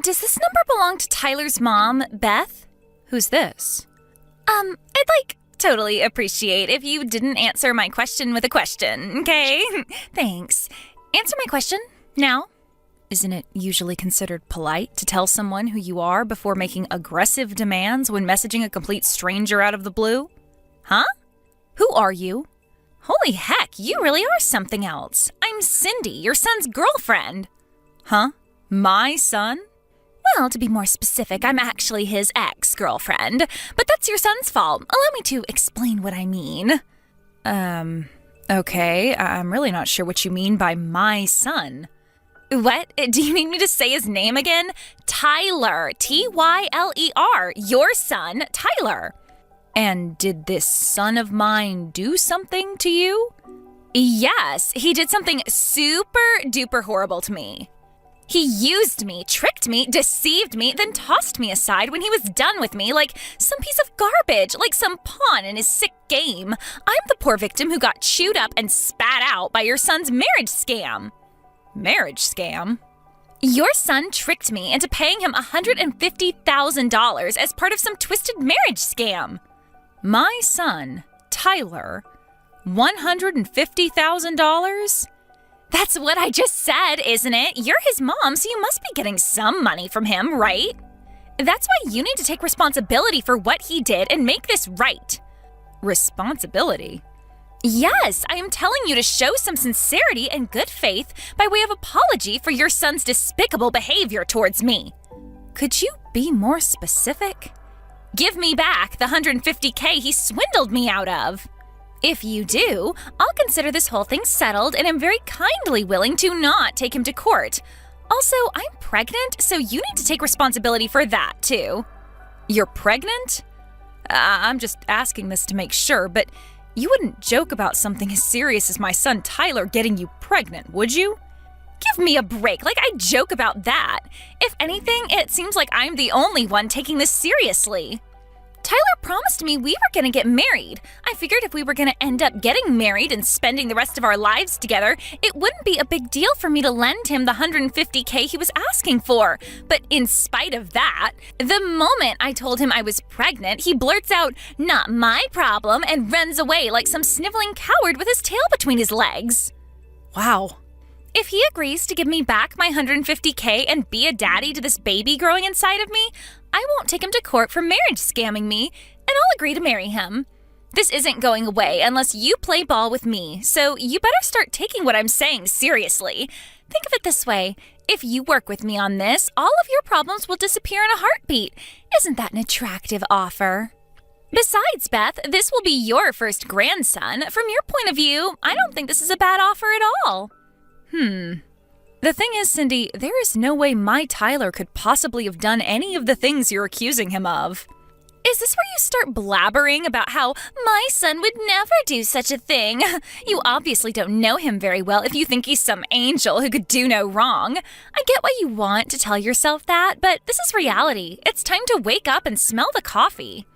Does this number belong to Tyler's mom, Beth? Who's this? I'd totally appreciate if you didn't answer my question with a question, okay? Thanks. Answer my question, now. Isn't it usually considered polite to tell someone who you are before making aggressive demands when messaging a complete stranger out of the blue? Huh? Who are you? Holy heck, you really are something else. I'm Cindy, your son's girlfriend. Huh? My son? Well, to be more specific, I'm actually his ex-girlfriend. But that's your son's fault. Allow me to explain what I mean. Okay. I'm really not sure what you mean by my son. What? Do you need me to say his name again? Tyler. Tyler. Your son, Tyler. And did this son of mine do something to you? Yes, he did something super duper horrible to me. He used me, tricked me, deceived me, then tossed me aside when he was done with me like some piece of garbage, like some pawn in his sick game. I'm the poor victim who got chewed up and spat out by your son's marriage scam. Marriage scam? Your son tricked me into paying him $150,000 as part of some twisted marriage scam. My son, Tyler, $150,000? That's what I just said, isn't it? You're his mom, so you must be getting some money from him, right? That's why you need to take responsibility for what he did and make this right. Responsibility? Yes, I am telling you to show some sincerity and good faith by way of apology for your son's despicable behavior towards me. Could you be more specific? Give me back the $150K he swindled me out of. If you do, I'll consider this whole thing settled and am very kindly willing to not take him to court. Also, I'm pregnant, so you need to take responsibility for that, too. You're pregnant? I'm just asking this to make sure, but you wouldn't joke about something as serious as my son Tyler getting you pregnant, would you? Give me a break, like I joke about that. If anything, it seems like I'm the only one taking this seriously. Tyler promised me we were going to get married. I figured if we were going to end up getting married and spending the rest of our lives together, it wouldn't be a big deal for me to lend him the $150K he was asking for. But in spite of that, the moment I told him I was pregnant, he blurts out, "Not my problem," and runs away like some sniveling coward with his tail between his legs. Wow. If he agrees to give me back my $150K and be a daddy to this baby growing inside of me, I won't take him to court for marriage scamming me, and I'll agree to marry him. This isn't going away unless you play ball with me, so you better start taking what I'm saying seriously. Think of it this way. If you work with me on this, all of your problems will disappear in a heartbeat. Isn't that an attractive offer? Besides, Beth, this will be your first grandson. From your point of view, I don't think this is a bad offer at all. The thing is, Cindy, there is no way my Tyler could possibly have done any of the things you're accusing him of. Is this where you start blabbering about how my son would never do such a thing? You obviously don't know him very well if you think he's some angel who could do no wrong. I get why you want to tell yourself that, but this is reality. It's time to wake up and smell the coffee.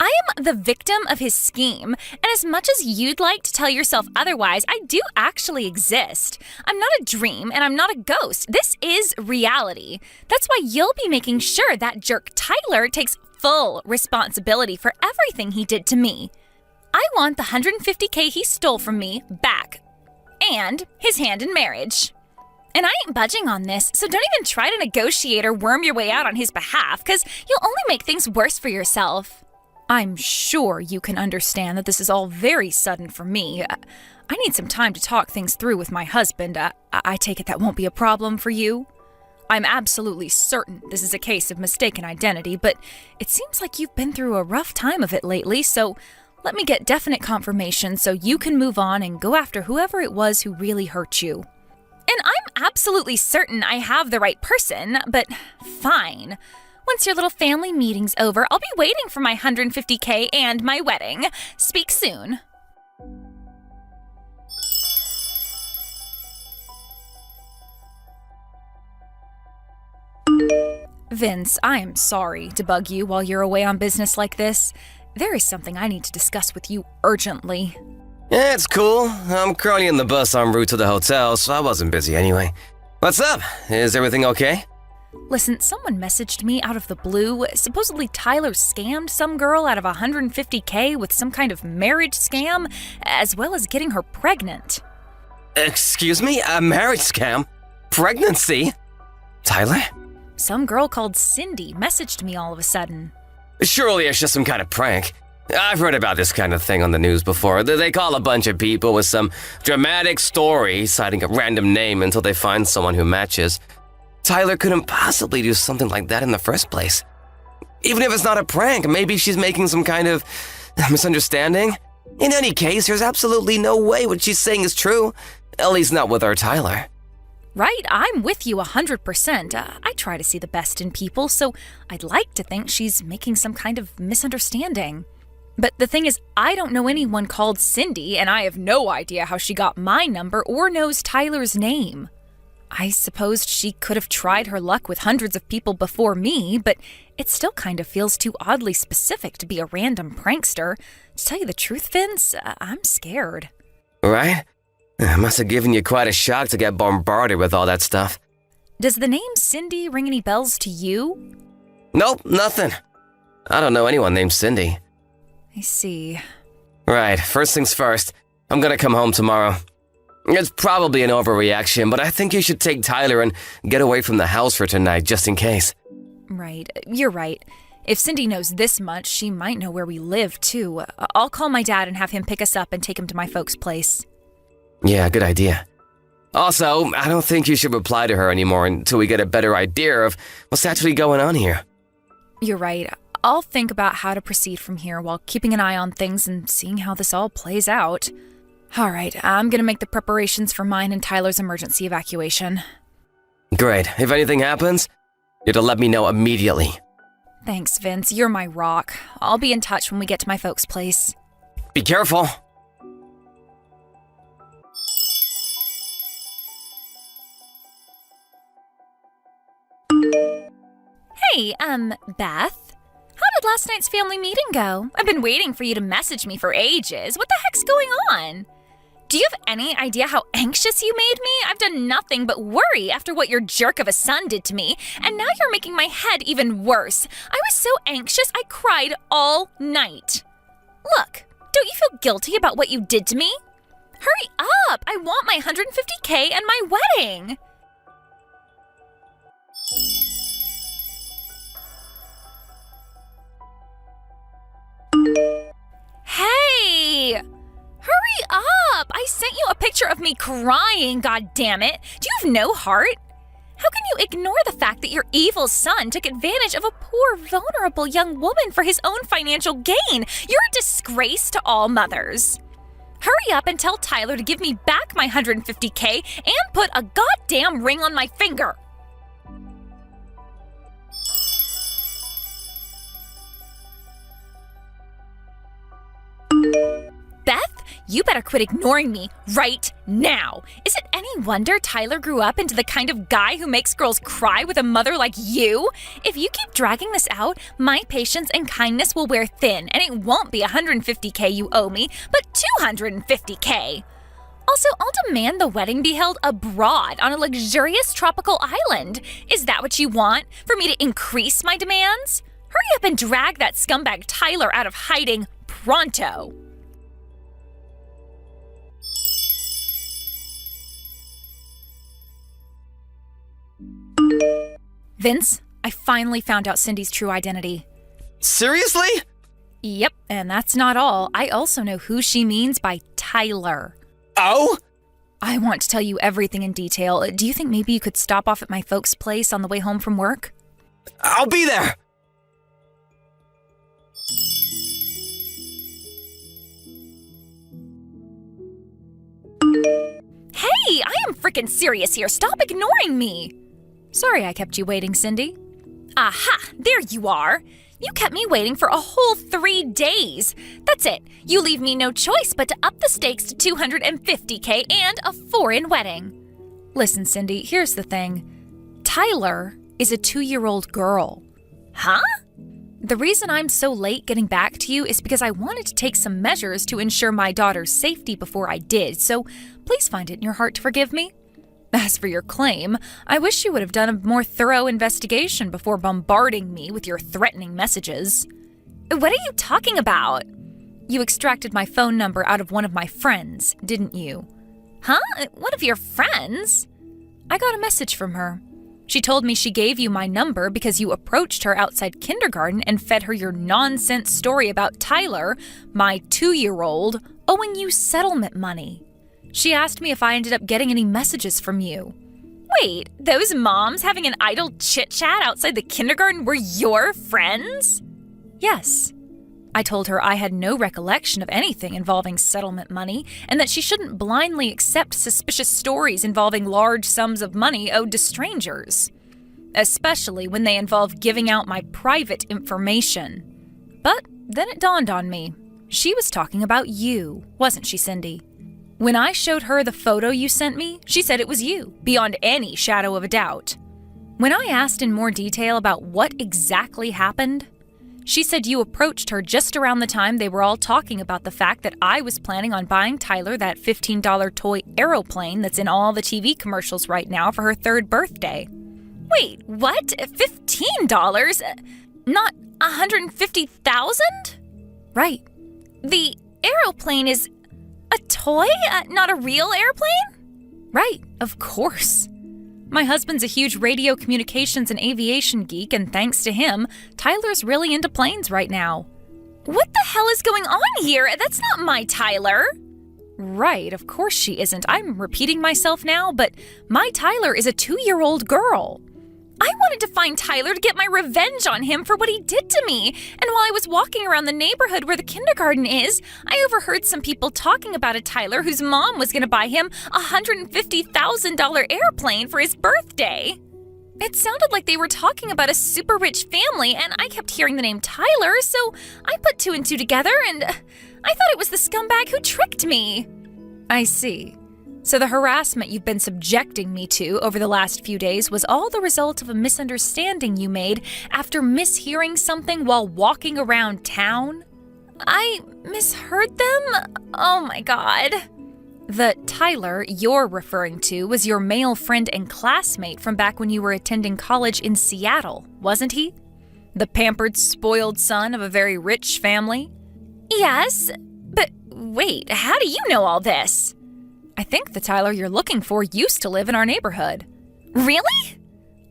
I am the victim of his scheme, and as much as you'd like to tell yourself otherwise, I do actually exist. I'm not a dream, and I'm not a ghost. This is reality. That's why you'll be making sure that jerk Tyler takes full responsibility for everything he did to me. I want the $150K he stole from me back, and his hand in marriage. And I ain't budging on this, so don't even try to negotiate or worm your way out on his behalf, because you'll only make things worse for yourself. I'm sure you can understand that this is all very sudden for me. I need some time to talk things through with my husband. I take it that won't be a problem for you? I'm absolutely certain this is a case of mistaken identity, but it seems like you've been through a rough time of it lately, so let me get definite confirmation so you can move on and go after whoever it was who really hurt you. And I'm absolutely certain I have the right person, but fine. Once your little family meeting's over, I'll be waiting for my $150K and my wedding. Speak soon. Vince, I'm sorry to bug you while you're away on business like this. There is something I need to discuss with you urgently. Yeah, it's cool. I'm currently in the bus en route to the hotel, so I wasn't busy anyway. What's up? Is everything okay? Listen, someone messaged me out of the blue. Supposedly Tyler scammed some girl out of $150K with some kind of marriage scam, as well as getting her pregnant. Excuse me? A marriage scam? Pregnancy? Tyler? Some girl called Cindy messaged me all of a sudden. Surely it's just some kind of prank. I've heard about this kind of thing on the news before. They call a bunch of people with some dramatic story, citing a random name until they find someone who matches. Tyler couldn't possibly do something like that in the first place. Even if it's not a prank, maybe she's making some kind of misunderstanding. In any case, there's absolutely no way what she's saying is true. At least not with our Tyler. Right, I'm with you 100%. I try to see the best in people, so I'd like to think she's making some kind of misunderstanding. But the thing is, I don't know anyone called Cindy, and I have no idea how she got my number or knows Tyler's name. I suppose she could have tried her luck with hundreds of people before me, but it still kind of feels too oddly specific to be a random prankster. To tell you the truth, Vince, I'm scared. Right? It must have given you quite a shock to get bombarded with all that stuff. Does the name Cindy ring any bells to you? Nope, nothing. I don't know anyone named Cindy. I see. Right, first things first. I'm gonna come home tomorrow. It's probably an overreaction, but I think you should take Tyler and get away from the house for tonight, just in case. Right, you're right. If Cindy knows this much, she might know where we live, too. I'll call my dad and have him pick us up and take him to my folks' place. Yeah, good idea. Also, I don't think you should reply to her anymore until we get a better idea of what's actually going on here. You're right. I'll think about how to proceed from here while keeping an eye on things and seeing how this all plays out. All right, I'm gonna make the preparations for mine and Tyler's emergency evacuation. Great. If anything happens, you have to let me know immediately. Thanks, Vince. You're my rock. I'll be in touch when we get to my folks' place. Be careful. Hey, Beth? How did last night's family meeting go? I've been waiting for you to message me for ages. What the heck's going on? Do you have any idea how anxious you made me? I've done nothing but worry after what your jerk of a son did to me, and now you're making my head even worse. I was so anxious I cried all night. Look, don't you feel guilty about what you did to me? Hurry up! I want my $150K and my wedding! Hey! Hurry up! I sent you a picture of me crying, goddammit! Do you have no heart? How can you ignore the fact that your evil son took advantage of a poor, vulnerable young woman for his own financial gain? You're a disgrace to all mothers. Hurry up and tell Tyler to give me back my $150K and put a goddamn ring on my finger! Beth, you better quit ignoring me right now. Is it any wonder Tyler grew up into the kind of guy who makes girls cry with a mother like you? If you keep dragging this out, my patience and kindness will wear thin, and it won't be $150K you owe me, but $250K. Also, I'll demand the wedding be held abroad on a luxurious tropical island. Is that what you want? For me to increase my demands? Hurry up and drag that scumbag Tyler out of hiding pronto. Vince, I finally found out Cindy's true identity. Seriously? Yep, and that's not all. I also know who she means by Tyler. Oh? I want to tell you everything in detail. Do you think maybe you could stop off at my folks' place on the way home from work? I'll be there! Hey, I am freaking serious here. Stop ignoring me. Sorry I kept you waiting, Cindy. Aha, there you are. You kept me waiting for a whole 3 days. That's it. You leave me no choice but to up the stakes to $250K and a foreign wedding. Listen, Cindy, here's the thing. Tyler is a 2-year-old girl. Huh? The reason I'm so late getting back to you is because I wanted to take some measures to ensure my daughter's safety before I did, so please find it in your heart to forgive me. As for your claim, I wish you would have done a more thorough investigation before bombarding me with your threatening messages. What are you talking about? You extracted my phone number out of one of my friends, didn't you? Huh? One of your friends? I got a message from her. She told me she gave you my number because you approached her outside kindergarten and fed her your nonsense story about Tyler, my 2-year-old, owing you settlement money. She asked me if I ended up getting any messages from you. Wait, those moms having an idle chit-chat outside the kindergarten were your friends? Yes. I told her I had no recollection of anything involving settlement money and that she shouldn't blindly accept suspicious stories involving large sums of money owed to strangers, especially when they involve giving out my private information. But then it dawned on me. She was talking about you, wasn't she, Cindy? When I showed her the photo you sent me, she said it was you, beyond any shadow of a doubt. When I asked in more detail about what exactly happened, she said you approached her just around the time they were all talking about the fact that I was planning on buying Tyler that $15 toy aeroplane that's in all the TV commercials right now for her 3rd birthday. Wait, what? $15? Not $150,000? Right. The aeroplane is a toy? Not a real airplane? Right, of course. My husband's a huge radio communications and aviation geek, and thanks to him, Tyler's really into planes right now. What the hell is going on here? That's not my Tyler. Right, of course she isn't. I'm repeating myself now, but my Tyler is a 2-year-old girl. I wanted to find Tyler to get my revenge on him for what he did to me. And while I was walking around the neighborhood where the kindergarten is, I overheard some people talking about a Tyler whose mom was going to buy him a $150,000 airplane for his birthday. It sounded like they were talking about a super rich family, and I kept hearing the name Tyler, so I put 2 and 2 together, and I thought it was the scumbag who tricked me. I see. So the harassment you've been subjecting me to over the last few days was all the result of a misunderstanding you made after mishearing something while walking around town? I misheard them? Oh my God. The Tyler you're referring to was your male friend and classmate from back when you were attending college in Seattle, wasn't he? The pampered, spoiled son of a very rich family? Yes, but wait, how do you know all this? I think the Tyler you're looking for used to live in our neighborhood. Really?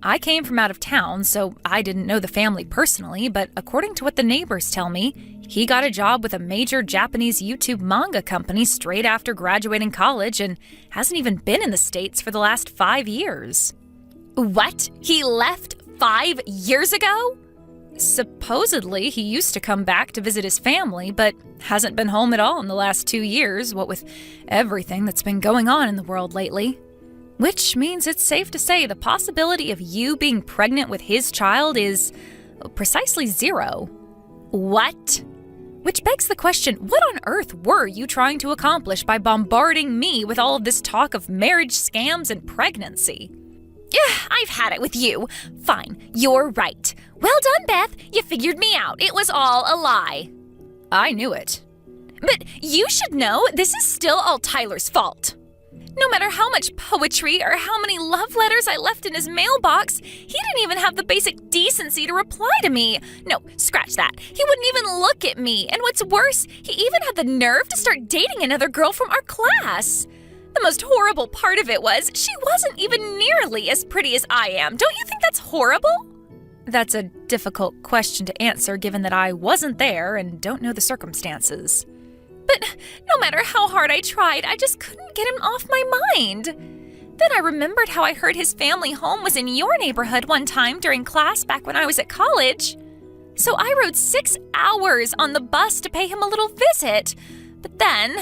I came from out of town, so I didn't know the family personally, but according to what the neighbors tell me, he got a job with a major Japanese YouTube manga company straight after graduating college and hasn't even been in the States for the last 5 years. What? He left 5 years ago? Supposedly, he used to come back to visit his family, but hasn't been home at all in the last 2 years, what with everything that's been going on in the world lately. Which means it's safe to say the possibility of you being pregnant with his child is precisely 0. What? Which begs the question, what on earth were you trying to accomplish by bombarding me with all of this talk of marriage scams and pregnancy? I've had it with you. Fine, you're right. Well done, Beth. You figured me out. It was all a lie. I knew it. But you should know this is still all Tyler's fault. No matter how much poetry or how many love letters I left in his mailbox, he didn't even have the basic decency to reply to me. No, scratch that. He wouldn't even look at me. And what's worse, he even had the nerve to start dating another girl from our class. The most horrible part of it was she wasn't even nearly as pretty as I am. Don't you think that's horrible? That's a difficult question to answer given that I wasn't there and don't know the circumstances. But no matter how hard I tried, I just couldn't get him off my mind. Then I remembered how I heard his family home was in your neighborhood one time during class back when I was at college. So I rode 6 hours on the bus to pay him a little visit. But then,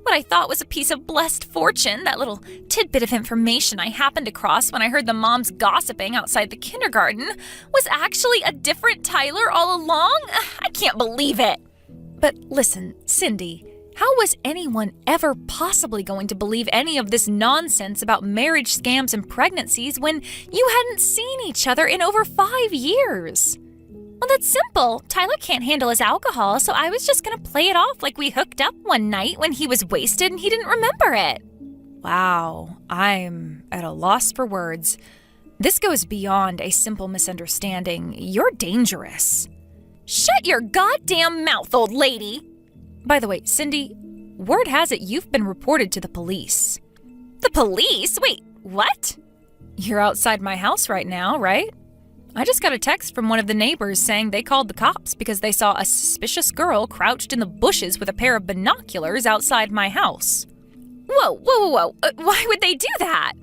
what I thought was a piece of blessed fortune, that little tidbit of information I happened across when I heard the moms gossiping outside the kindergarten, was actually a different Tyler all along? I can't believe it. But listen, Cindy, how was anyone ever possibly going to believe any of this nonsense about marriage scams and pregnancies when you hadn't seen each other in over 5 years? Well, that's simple. Tyler can't handle his alcohol, so I was just going to play it off like we hooked up one night when he was wasted and he didn't remember it. Wow, I'm at a loss for words. This goes beyond a simple misunderstanding. You're dangerous. Shut your goddamn mouth, old lady! By the way, Cindy, word has it you've been reported to the police. The police? Wait, what? You're outside my house right now, right? I just got a text from one of the neighbors saying they called the cops because they saw a suspicious girl crouched in the bushes with a pair of binoculars outside my house. Whoa. Why would they do that?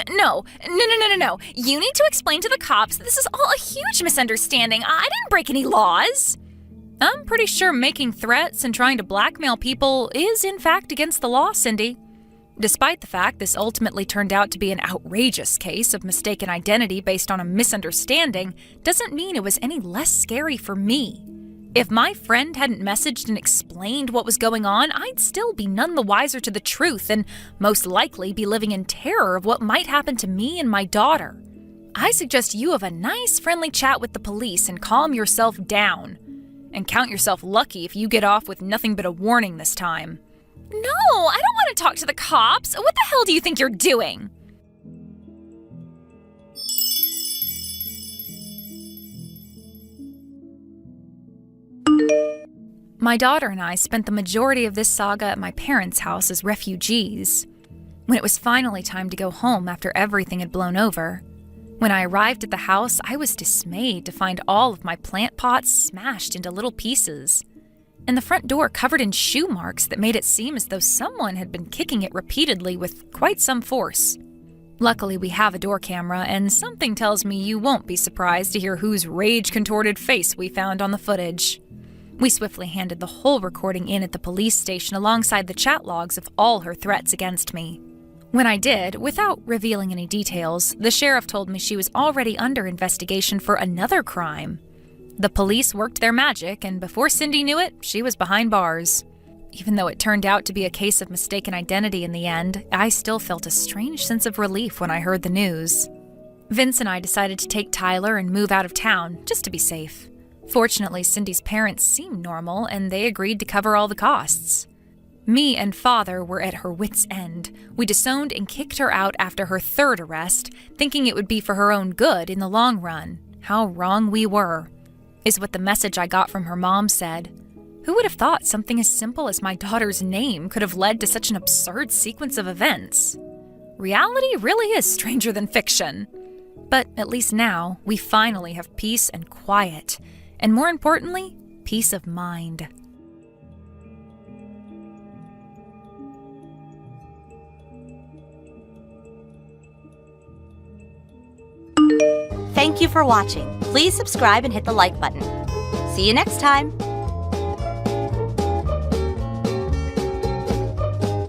No. You need to explain to the cops that this is all a huge misunderstanding. I didn't break any laws. I'm pretty sure making threats and trying to blackmail people is in fact against the law, Cindy. Despite the fact this ultimately turned out to be an outrageous case of mistaken identity based on a misunderstanding, doesn't mean it was any less scary for me. If my friend hadn't messaged and explained what was going on, I'd still be none the wiser to the truth and most likely be living in terror of what might happen to me and my daughter. I suggest you have a nice friendly chat with the police and calm yourself down. And count yourself lucky if you get off with nothing but a warning this time. No, I don't want to talk to the cops. What the hell do you think you're doing? My daughter and I spent the majority of this saga at my parents' house as refugees. When it was finally time to go home after everything had blown over, when I arrived at the house, I was dismayed to find all of my plant pots smashed into little pieces, and the front door covered in shoe marks that made it seem as though someone had been kicking it repeatedly with quite some force. Luckily, we have a door camera, and something tells me you won't be surprised to hear whose rage-contorted face we found on the footage. We swiftly handed the whole recording in at the police station alongside the chat logs of all her threats against me. When I did, without revealing any details, the sheriff told me she was already under investigation for another crime. The police worked their magic, and before Cindy knew it, she was behind bars. Even though it turned out to be a case of mistaken identity in the end, I still felt a strange sense of relief when I heard the news. Vince and I decided to take Tyler and move out of town, just to be safe. Fortunately, Cindy's parents seemed normal, and they agreed to cover all the costs. Me and Father were at her wits' end. We disowned and kicked her out after her third arrest, thinking it would be for her own good in the long run. How wrong we were, is what the message I got from her mom said. Who would have thought something as simple as my daughter's name could have led to such an absurd sequence of events? Reality really is stranger than fiction. But at least now, we finally have peace and quiet, and more importantly, peace of mind. Thank you for watching. Please subscribe and hit the like button. See you next time.